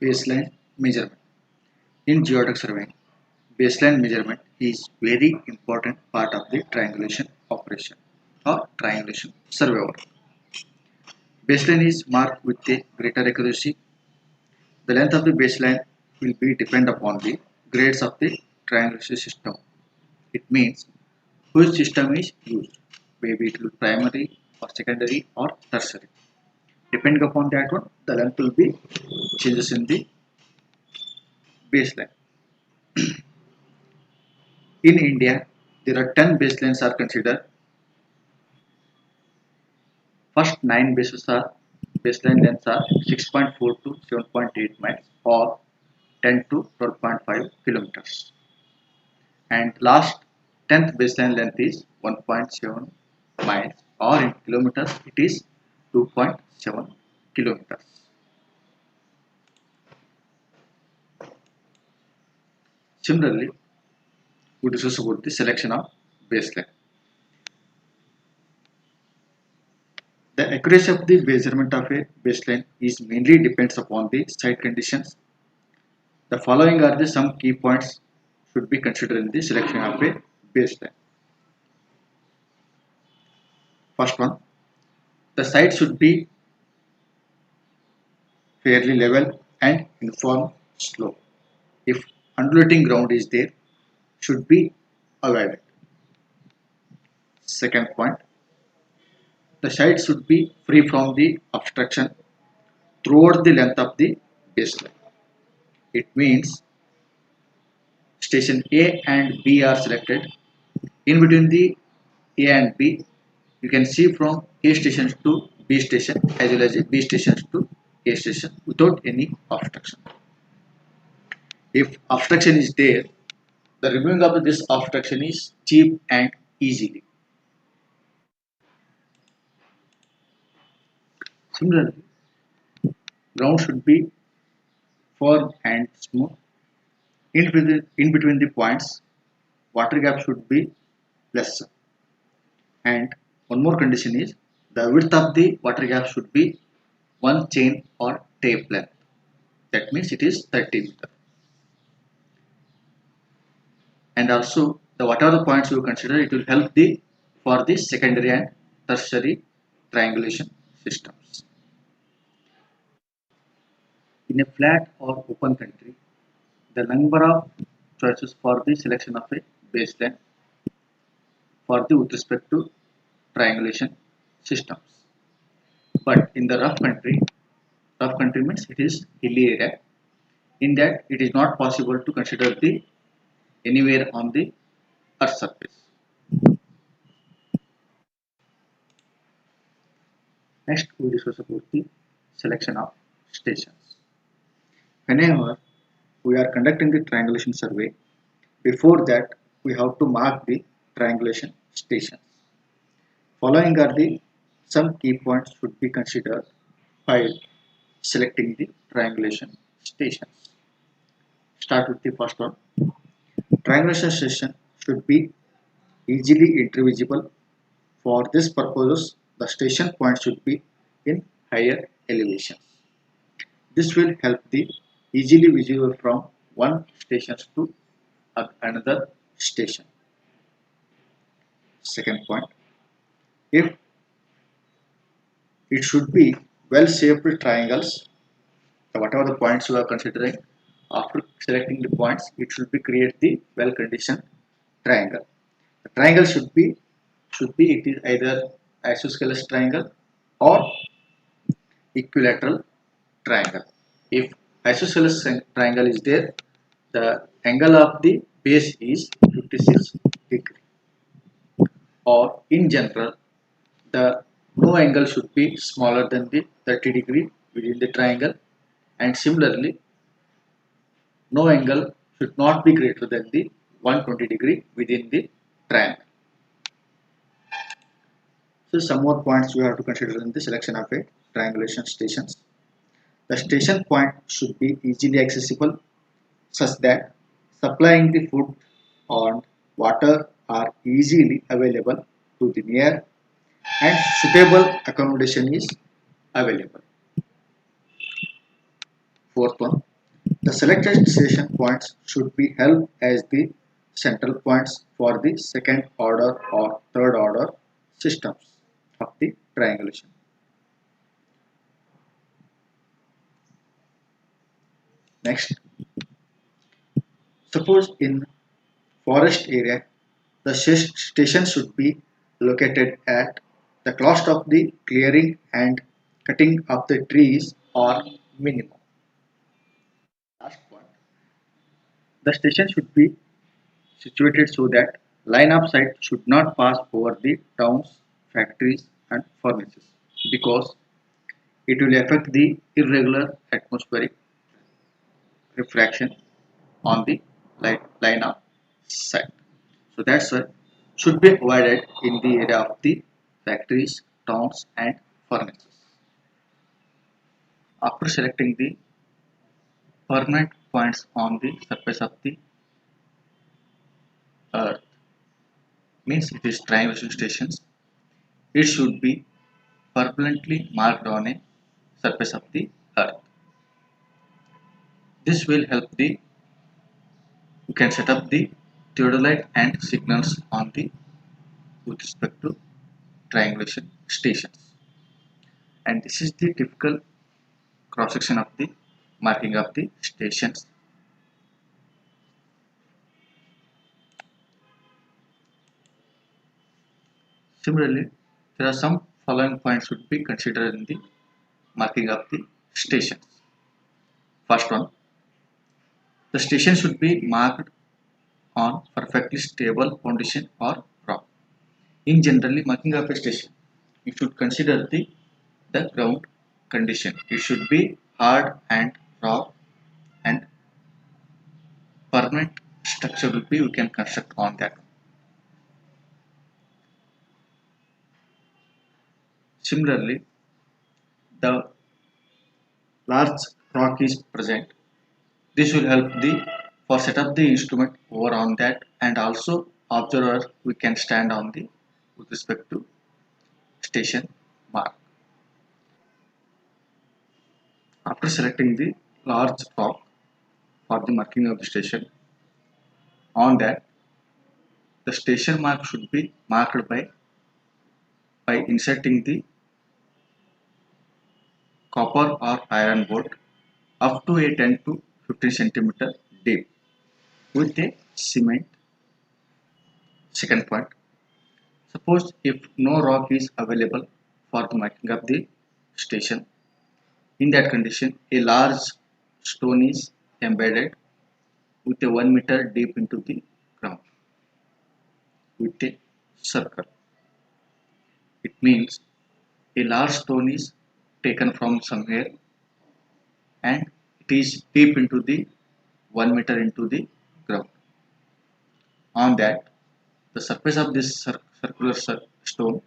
Baseline measurement. In geodetic surveying, baseline measurement is very important part of the triangulation operation or triangulation survey work. Baseline is marked with a greater accuracy. The length of the baseline will be depend upon the grades of the triangulation system. It means which system is used. Maybe it will be primary or secondary or tertiary. Depending upon that one, the length will be changes in the baseline. In India, there are 10 baselines are considered. First 9 baseline lengths are 6.4 to 7.8 miles or 10 to 12.5 kilometers. And last 10th baseline length is 1.7 miles or in kilometers it is 2.7 kilometers. Similarly, we discuss about the selection of baseline. The accuracy of the measurement of a baseline is mainly depends upon the site conditions. The following are the some key points should be considered in the selection of a baseline. First one, the site should be fairly level and uniform slope. If undulating ground is there, should be avoided. Second point, the site should be free from the obstruction throughout the length of the baseline. It means station A and B are selected. In between the A and B, you can see from A station to B station as well as B station to A station without any obstruction. If obstruction is there, the removing of this obstruction is cheap and easily. Similarly, ground should be firm and smooth. In between the points, water gap should be less. And one more condition is the width of the water gap should be one chain or tape length. That means it is 30 meter. And also the whatever the points you consider, it will help the for the secondary and tertiary triangulation systems. In a flat or open country, the number of choices for the selection of a baseline for the with respect to triangulation systems. But in the rough country means it is hilly area. In that it is not possible to consider the anywhere on the earth surface. Next we discuss about the selection of stations. Whenever we are conducting the triangulation survey, before that we have to mark the triangulation stations. Following are the some key points should be considered while selecting the triangulation stations. Start with the first one. Triangulation station should be easily intervisible. For this purpose, the station point should be in higher elevation. This will help the easily visible from one station to another station. Second point, if it should be well shaped triangles, whatever the points you are considering, after selecting the points, it should be create the well conditioned triangle. The triangle should be it is either isosceles triangle or equilateral triangle. If isosceles triangle is there, the angle of the base is 56 degree. Or in general, the no angle should be smaller than the 30 degree within the triangle, and similarly no angle should not be greater than the 120 degree within the triangle. So some more points you have to consider in the selection of a triangulation stations. The station point should be easily accessible such that supplying the food and water are easily available to the near and suitable accommodation is available. Fourth one, The selected station points should be held as the central points for the second order or third order systems of the triangulation. Next, suppose in forest area, the station should be located at the cost of the clearing and cutting of the trees or minimum. Last point. The station should be situated so that line of sight should not pass over the towns, factories and furnaces because it will affect the irregular atmospheric refraction on the line of sight. So that's why should be avoided in the area of the factories, towns and furnaces. After selecting the permanent points on the surface of the earth, means it is triangulation stations, it should be permanently marked on a surface of the earth. This will help you can set up the theodolite and signals on the with respect to triangulation stations. And this is the typical cross section of the marking of the stations. Similarly, there are some following points should be considered in the marking of the stations. First one, the station should be marked on perfectly stable foundation or rock. In generally marking of a station, you should consider the ground condition. It should be hard and rock and permanent structure will be you can construct on that. Similarly, the large rock is present. This will help the for set up the instrument over on that and also observer we can stand on the with respect to station mark. After selecting the large rock for the marking of the station, on that the station mark should be marked by inserting the copper or iron board up to a 10 to 15 centimeter deep with a cement. Second point, suppose if no rock is available for the marking of the station, in that condition a large stone is embedded with a 1 meter deep into the ground with a circle. It means a large stone is taken from somewhere and it is deep into the 1 meter into the ground. On that, the surface of this circular stone,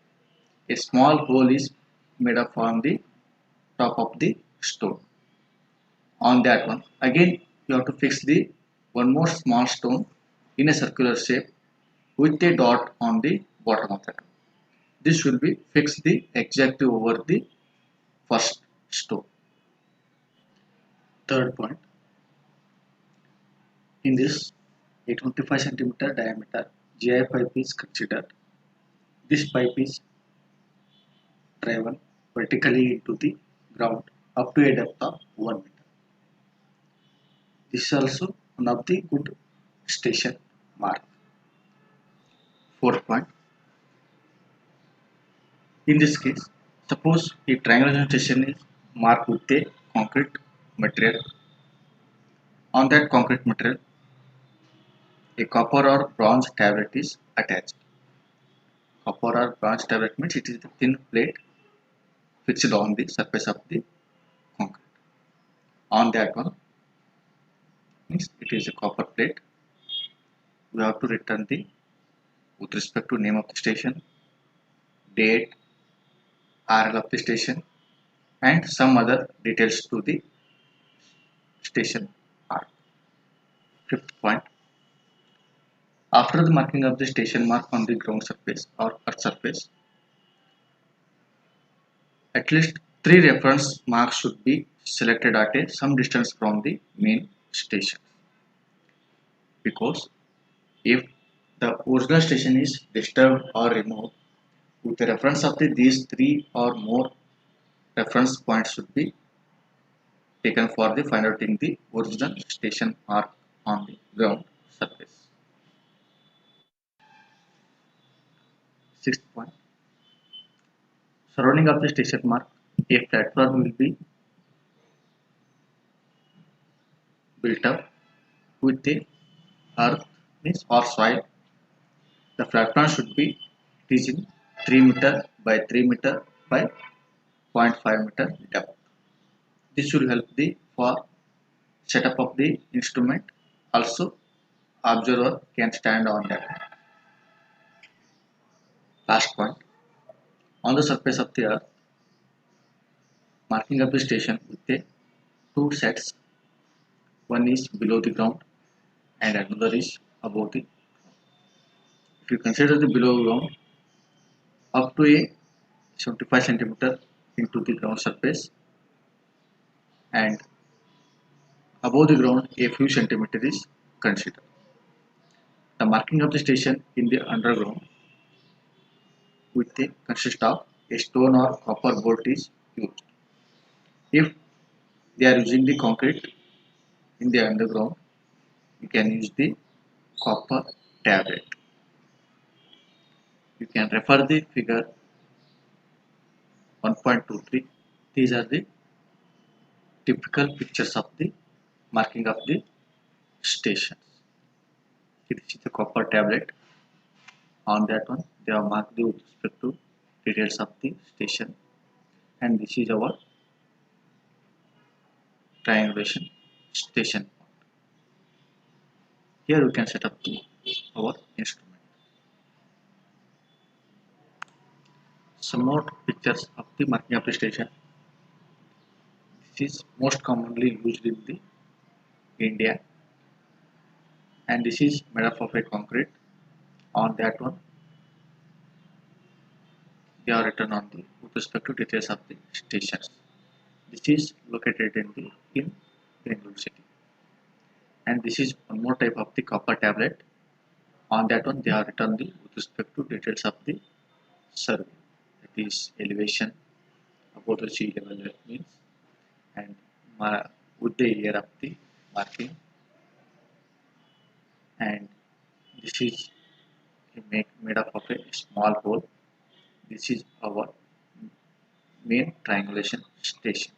a small hole is made up on the top of the stone. On that one, again you have to fix the one more small stone in a circular shape with a dot on the bottom of that. This will be fixed the exactly over the first stone. Third point, in this a 25 centimeter diameter GI pipe is considered. This pipe is driven vertically into the ground up to a depth of 1 meter. This is also one of the good station mark. Fourth point, in this case, suppose a triangulation station is marked with a concrete material. On that concrete material, a copper or bronze tablet is attached. Copper or bronze tablet means it is the thin plate fixed on the surface of the concrete. On that one, means it is a copper plate. We have to return the with respect to name of the station, date, RL of the station, and some other details to the station mark. Fifth point, after the marking of the station mark on the ground surface or earth surface, at least 3 reference marks should be selected at a some distance from the main station, because if the original station is disturbed or removed, with the reference of these three or more reference points should be taken for the find outing the original station mark on the ground surface. Sixth point, surrounding of the station mark, a platform will be built up with the earth means or soil. The platform should be it is in 3 meter by 3 meter by 0.5 meter depth. This should help the for setup of the instrument. Also, observer can stand on that. Last point, on the surface of the earth, marking of the station with the two sets. One is below the ground and another is above the. If you consider the below ground, up to a 75 centimeter into the ground surface, and above the ground a few centimeter is considered. The marking of the station in the underground with the consist of a stone or copper bolt is used. If they are using the concrete in the underground, you can use the copper tablet. You can refer the figure 1.23. These are the typical pictures of the marking of the stations. This is the copper tablet. On that one, they have marked with respect to details of the station, and this is our triangulation station. Here we can set up our instrument. Some more pictures of the marking of the station. This is most commonly used in the India, and this is made up of a concrete. On that one, they are written on the with respect to details of the stations. This is located in Bangalore city, and this is one more type of the copper tablet. On that one, they are written with respect to details of the survey, that is elevation about the sea level, that means, and with the year of the marking, and this is made up of a small hole. This is our main triangulation station.